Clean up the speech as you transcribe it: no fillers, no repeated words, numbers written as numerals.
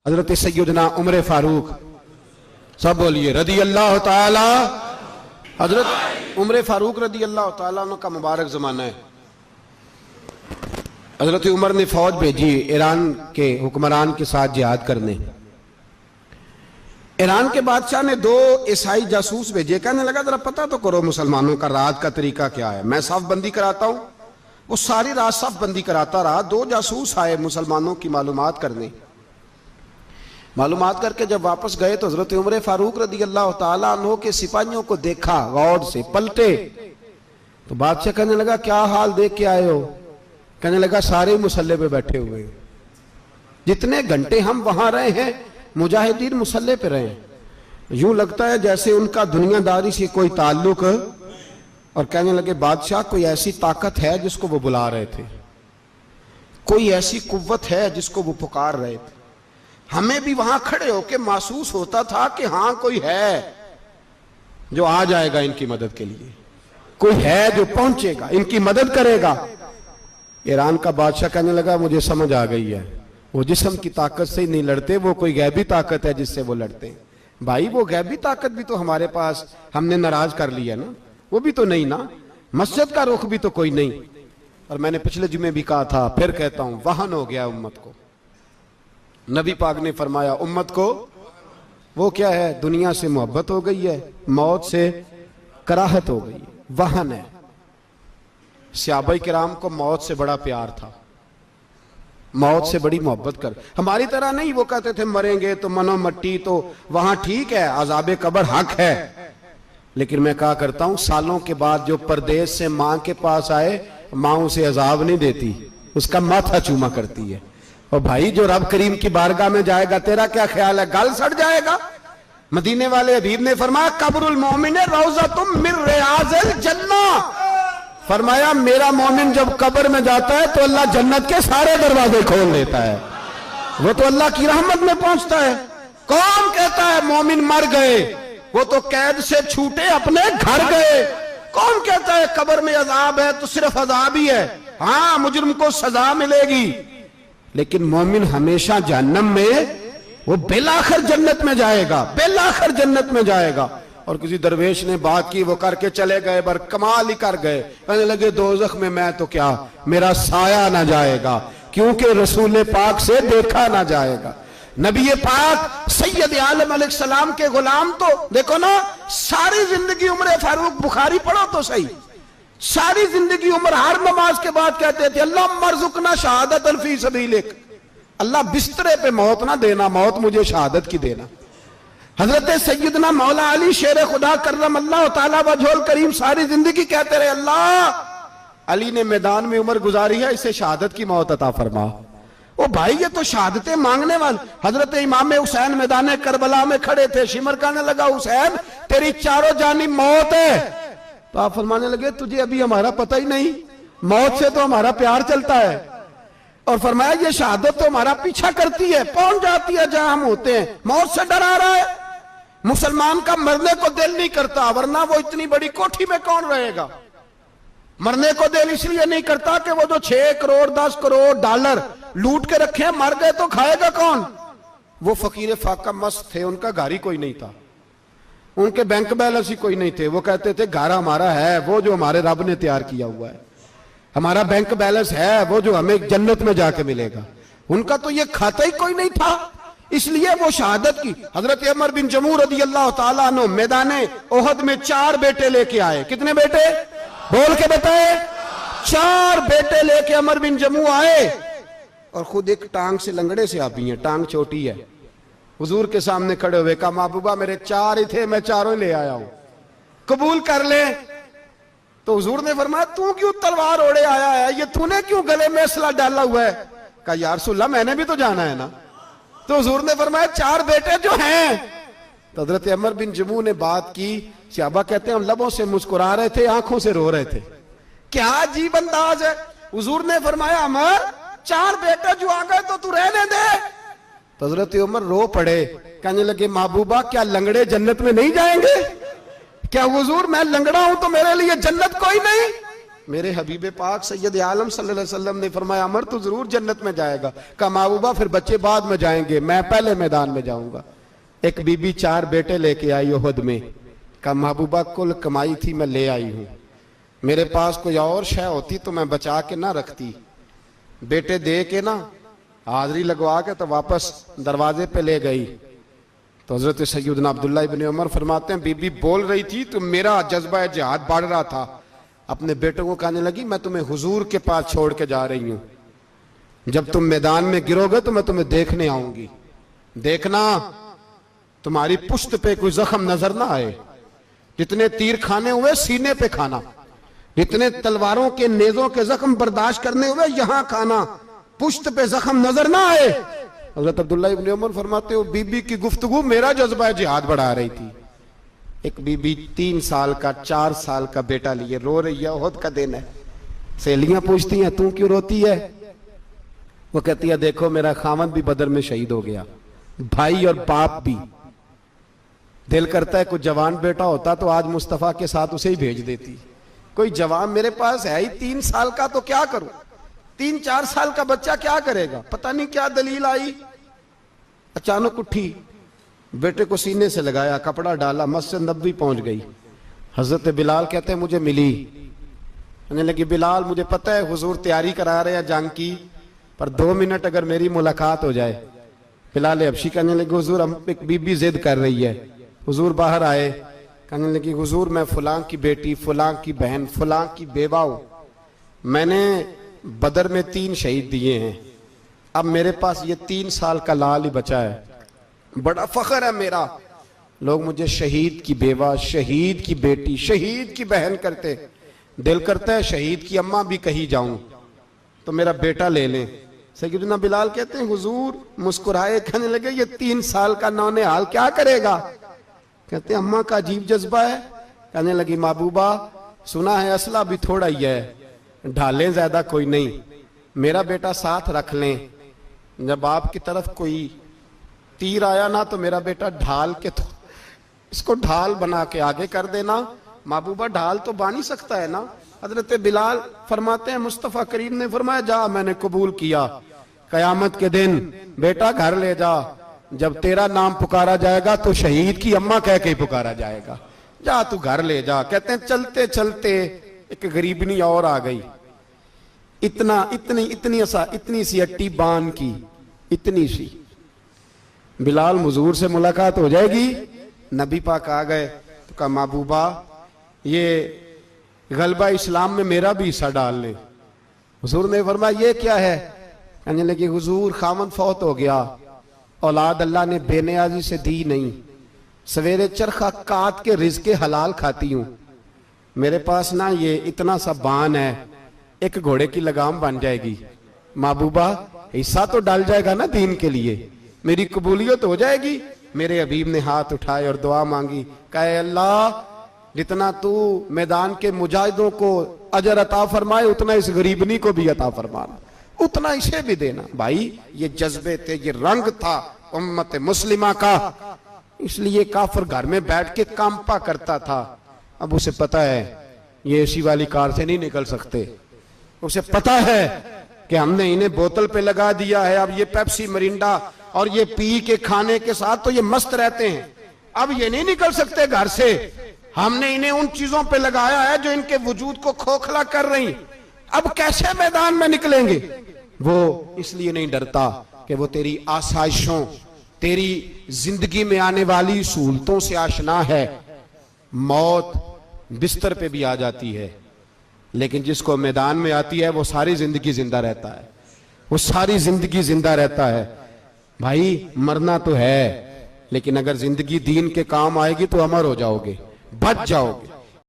हजरत सैयदना उमर फारूक, सब बोलिए रदी अल्लाह ताला। हजरत उमर फारूक रदी अल्लाह ताला का मुबारक जमाना है। हजरत उमर ने फौज भेजी ईरान के हुक्मरान के साथ जिहाद करने। ईरान के बादशाह ने 2 ईसाई जासूस भेजे, कहने लगा जरा पता तो करो मुसलमानों का रात का तरीका क्या है, मैं साफ बंदी कराता हूं। वो सारी रात साफ बंदी कराता रहा। 2 जासूस आए मुसलमानों की मालूमात करने। मालूमात करके जब वापस गए तो हजरत उमर फारूक रदी अल्लाह ताला अन्हो के सिपाहियों को देखा, गौर से पलटे तो बादशाह कहने लगा क्या हाल देख के आए हो? कहने लगा सारे मुसल्ले पे बैठे हुए, जितने घंटे हम वहां रहे हैं मुजाहिदीन मुसल्ले पे रहे, यूं लगता है जैसे उनका दुनियादारी से कोई ताल्लुक। और कहने लगे बादशाह कोई ऐसी ताकत है जिसको वो बुला रहे थे, कोई ऐसी कुव्वत है जिसको वो पुकार रहे थे। हमें भी वहां खड़े होकर महसूस होता था कि हां कोई है जो आ जाएगा इनकी मदद के लिए, कोई है जो पहुंचेगा इनकी मदद करेगा। ईरान का बादशाह कहने लगा मुझे समझ आ गई है, वो जिस्म की ताकत से ही नहीं लड़ते, वो कोई गैबी ताकत है जिससे वो लड़ते हैं। भाई वो गैबी ताकत भी तो हमारे पास हमने नाराज कर लिया ना, वो भी तो नहीं ना, मस्जिद का रुख भी तो कोई नहीं। और मैंने पिछले जुमे भी कहा था, फिर कहता हूं, वहन हो गया उम्मत को। नबी पाक ने फरमाया उम्मत को वो क्या है, दुनिया से मोहब्बत हो गई है, मौत से कराहत हो गई है, वहन है। सहाबाए किराम को मौत से बड़ा प्यार था, मौत से बड़ी मोहब्बत कर। हमारी तरह नहीं, वो कहते थे मरेंगे तो मनो मट्टी, तो वहां ठीक है, अजाबे कब्र हक है। लेकिन मैं कहा करता हूं सालों के बाद जो परदेश से मां के पास आए, मां उसे अजाब नहीं देती, उसका माथा चूमा करती है। और भाई जो रब करीम की बारगाह में जाएगा, तेरा क्या ख्याल है, गल सड़ जाएगा? मदीने वाले हबीब ने फरमाया कब्रुल मोमिन रौज़तुम मिन रियाज़िल जन्ना, फरमाया मेरा मोमिन जब कब्र में जाता है तो अल्लाह जन्नत के सारे दरवाजे खोल देता है, वो तो अल्लाह की रहमत में पहुंचता है। कौन कहता है मोमिन मर गए, वो तो कैद से छूटे अपने घर गए। कौन कहता है कब्र में अजाब है तो सिर्फ अजाब ही है, हाँ मुजरिम को सजा मिलेगी, लेकिन मोमिन हमेशा जहन्नम में, वो बेलाखिर जन्नत में जाएगा, बेलाखिर जन्नत में जाएगा। और किसी दरवेश ने बात की, वो करके चले गए, पर कमाल ही कर गए, कहने लगे दोज़ख में मैं तो क्या, मेरा साया ना जाएगा, क्योंकि रसूल पाक से देखा ना जाएगा। नबी पाक सैयद आलम अलैहिस्सलाम के गुलाम तो देखो ना, सारी जिंदगी उमर फारूक, बुखारी पढ़ो तो सही, सारी जिंदगी उम्र हर नमाज के बाद कहते थे अल्लाह मरजुकना शहादतन फी सबीलिक, अल्लाह बिस्तरे पे मौत ना देना, मौत मुझे शहादत की देना। हजरत सैयदना मौला अली शेर खुदा करम अल्लाह ताला वजहुल करीम सारी जिंदगी कहते रहे अल्लाह अली ने मैदान में उम्र गुजारी है, इसे शहादत की मौत अता फरमा। ओ भाई ये तो शहादतें मांगने वाले। हजरत इमाम हुसैन मैदान करबला में खड़े थे, शिमर कहने लगा हुसैन तेरी चारों जानी मौत है, तो आप फरमाने लगे तुझे अभी हमारा पता ही नहीं, मौत से तो हमारा प्यार चलता है। और फरमाया ये शहादत तो हमारा पीछा करती है, पहुंच जाती है जहां हम होते हैं, मौत से डरा रहा है। मुसलमान का मरने को दिल नहीं करता, वरना वो इतनी बड़ी कोठी में कौन रहेगा। मरने को दिल इसलिए नहीं करता कि वो जो 6 करोड़ 10 करोड़ डॉलर लूट के रखे, मर गए तो खाएगा कौन। वो फकीर फाका मस्त थे, उनका घर ही कोई नहीं था, उनके बैंक बैलेंस ही कोई नहीं थे। वो कहते थे घर हमारा है वो जो हमारे रब ने तैयार किया हुआ है, हमारा बैंक बैलेंस है वो जो हमें जन्नत में जाके मिलेगा। उनका तो ये खाता ही कोई नहीं था, इसलिए वो शहादत की। हजरत उमर बिन जमू रदी अल्लाह ताला अन्हु मैदाने ओहद में 4 बेटे लेके आए। कितने बेटे बोल के बताए? 4 बेटे लेके उमर बिन जमू आए, और खुद एक टांग से लंगड़े से आपी है, टांग छोटी है। हुजूर के सामने खड़े हुए कहा महबूबा मेरे 4 ही थे, मैं चारों ही ले आया हूं, कबूल कर ले। तो हुजूर ने फरमाया तू क्यों तलवार ओढ़े आया है, ये तूने क्यों गले में असला डाला हुआ है? कहा या रसूलल्लाह मैंने भी तो जाना है ना। तो हुजूर ने फरमाया 4 बेटे जो हैं। तो हजरत उमर बिन जमू ने बात की, सहाबा कहते हैं हम लबों से मुस्कुरा रहे थे, आंखों से रो रहे थे, क्या अजीब अंदाज है। हुजूर ने फरमाया उमर 4 बेटे जो आ गए तो तू रहने दे। तो हजरत उमर रो पड़े, कहने लगे महबूबा क्या लंगड़े जन्नत में नहीं जाएंगे? क्या हुजूर मैं लंगड़ा हूं तो मेरे लिए जन्नत कोई नहीं? मेरे हबीब पाक सैयद आलम सल्लल्लाहु अलैहि वसल्लम ने फरमाया अमर तो जरूर जन्नत में जाएगा। कहा महबूबा फिर बच्चे बाद में जाएंगे, मैं पहले मैदान में जाऊंगा। एक बीबी 4 बेटे लेके आई उहद में। कहा महबूबा कुल कमाई थी मैं ले आई हूं, मेरे पास कोई और शय होती तो मैं बचा के ना रखती। बेटे दे के ना हाजिरी लगवा के तो वापस दरवाजे पे ले गई। तो हजरत सैयदना अब्दुल्लाह इब्न उमर फरमाते हैं बीबी बोल रही थी तो मेरा जज्बा जिहाद बढ़ रहा था। अपने बेटों को कहने लगी मैं तुम्हें हुजूर के पास छोड़ के जा रही हूं, जब तुम मैदान में गिरोगे तो मैं तुम्हें देखने आऊंगी, देखना तुम्हारी पुश्त पे कोई जख्म नजर ना आए। जितने तीर खाने हुए सीने पे खाना, जितने तलवारों के नेजों के जख्म बर्दाश्त करने हुए यहां खाना, पुश्त पे जख्म नजर ना आए। हजरत अब्दुल्लाह इब्न उमर फरमाते हो बीबी की गुफ्तगू मेरा जज्बा जिहाद बढ़ा रही थी। एक बीबी 3 साल का 4 साल का बेटा लिए रो रही है, उहद का दिन है। सहेलियां पूछती हैं तू क्यों रोती है? वो कहती है देखो मेरा खामद भी बदर में शहीद हो गया, भाई और बाप भी। दिल करता है कोई जवान बेटा होता तो आज मुस्तफा के साथ उसे ही भेज देती। कोई जवान मेरे पास है ही 3 साल का तो क्या करूं, 3-4 साल का बच्चा क्या करेगा? पता नहीं क्या दलील आई, अचानक उठी, बेटे को सीने से लगाया, कपड़ा डाला, मस्जिद नबवी पहुंच गई। हजरत बिलाल कहते हैं मुझे मिली, कहने लगी बिलाल मुझे पता है हुजूर तैयारी करा रहे हैं जंग की, पर 2 मिनट अगर मेरी मुलाकात हो जाए। बिलाल हबशी कहने लगे हुजूर हम एक बीबी जिद कर रही है। हुजूर बाहर आए, कहने लगी हुजूर मैं फलां की बेटी, फलां की बहन, फलां की बेवा हूं, मैंने बदर में 3 शहीद दिए हैं, अब मेरे पास ये 3 साल का लाल ही बचा है, बड़ा फख्र है मेरा। लोग मुझे शहीद की बेवा, शहीद की बेटी, शहीद की बहन करते, दिल करता है शहीद की अम्मा भी कहीं जाऊं तो मेरा बेटा ले लें। सैयदना बिलाल कहते हैं हुजूर मुस्कुराए, कहने लगे ये 3 साल का नौनिहाल क्या करेगा? कहते हैं अम्मा का अजीब जज्बा है। कहने लगी महबूबा सुना है असला भी थोड़ा ही है, ढालें ज्यादा कोई नहीं, मेरा बेटा साथ रख लें, जब आपकी तरफ कोई तीर आया ना तो मेरा बेटा ढाल के तो इसको ढाल बना के आगे कर देना। महबूबा ढाल तो बानी सकता है ना। हजरत बिलाल फरमाते हैं मुस्तफा करीम ने फरमाया जा मैंने कबूल किया, कयामत के दिन बेटा घर ले जा, जब तेरा नाम पुकारा जाएगा तो शहीद की अम्मा कह के ही पुकारा जाएगा, जा तू घर ले जा। कहते हैं चलते चलते एक गरीबनी और आ गई, इतनी सी अट्टी बान की, इतनी सी। बिलाल हुजूर से मुलाकात हो जाएगी, नबी पाक आ गए तो कहा महबूबा ये गलबा इस्लाम में मेरा भी हिस्सा डाल ले। हुजूर ने फरमाया ये क्या है? कहने लगे हुजूर खामन फौत हो गया, औलाद अल्लाह ने बेनियाजी से दी नहीं, सवेरे चरखा काट के रिज़्क़े हलाल खाती हूं, मेरे पास ना ये इतना सा बान है, एक घोड़े की लगाम बन जाएगी, महबूबा हिस्सा तो डाल जाएगा ना दीन के लिए, मेरी कबूलियत हो जाएगी। मेरे हबीब ने हाथ उठाए और दुआ मांगी, कहे अल्लाह जितना तू मैदान के मुजाहिदों को अजर अता फरमाए उतना इस गरीबनी को भी अता फरमाना, उतना इसे भी देना। भाई ये जज्बे थे, ये रंग था उम्मत मुस्लिमा का, इसलिए काफिर घर में बैठ के कांपा करता था। अब उसे पता है ये एसी वाली कार से नहीं निकल सकते, उसे पता है कि हमने इन्हें बोतल पे लगा दिया है, अब ये पेप्सी मरिंडा और ये पी के खाने के साथ तो ये मस्त रहते हैं, अब ये नहीं निकल सकते घर से, हमने इन्हें उन चीजों पे लगाया है जो इनके वजूद को खोखला कर रही, अब कैसे मैदान में निकलेंगे? वो इसलिए नहीं डरता कि वो तेरी आसाइशों, तेरी जिंदगी में आने वाली सहूलतों से आशना है। मौत बिस्तर पे भी आ जाती है, लेकिन जिसको मैदान में आती है वो सारी जिंदगी जिंदा रहता है, वो सारी जिंदगी जिंदा रहता है। भाई मरना तो है, लेकिन अगर जिंदगी दीन के काम आएगी तो अमर हो जाओगे, बच जाओगे।